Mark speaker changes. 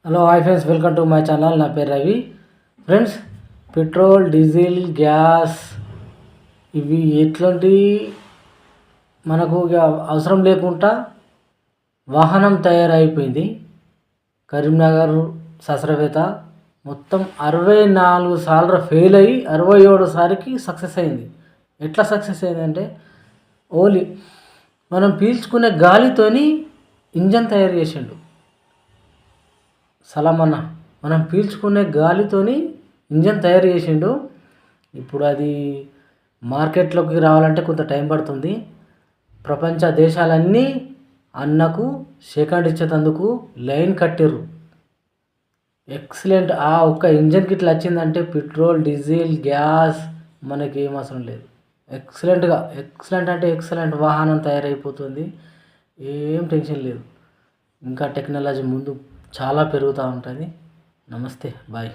Speaker 1: Hello hi friends, welcome to my channel. నా పేరు Ravi. Friends, petrol, diesel, gas ఇవి ఎట్లాంటి మనకు అవసరం లేకుండా వాహనం తయారైపోయింది. కరీంనగర్ శాస్త్రవేత్త మొత్తం 64 సార్లు ఫెయిల్ అయ్యి 67సారికి సక్సెస్ అయింది. ఎట్లా సక్సెస్ అయిందంటే ఓన్లీ మనం పీల్చుకునే గాలితోని ఇంజన్ తయారు చేసిండు. సలమన్న మనం పీల్చుకునే గాలితోని ఇంజన్ తయారు చేసిండు. ఇప్పుడు అది మార్కెట్లోకి రావాలంటే కొంత టైం పడుతుంది. ప్రపంచ దేశాలన్నీ అన్నకు సెకండ్ ఇచ్చేటందుకు లైన్ కట్టిర్రు. ఎక్సలెంట్. ఆ ఒక్క ఇంజన్కి ఇట్లా వచ్చిందంటే పెట్రోల్, డీజిల్, గ్యాస్ మనకి ఏం అవసరం లేదు. ఎక్సలెంట్ అంటే ఎక్సలెంట్ వాహనం తయారైపోతుంది. ఏం టెన్షన్ లేదు. ఇంకా టెక్నాలజీ ముందు చాలా పెరుగుతూ ఉంటుంది. నమస్తే, బాయ్.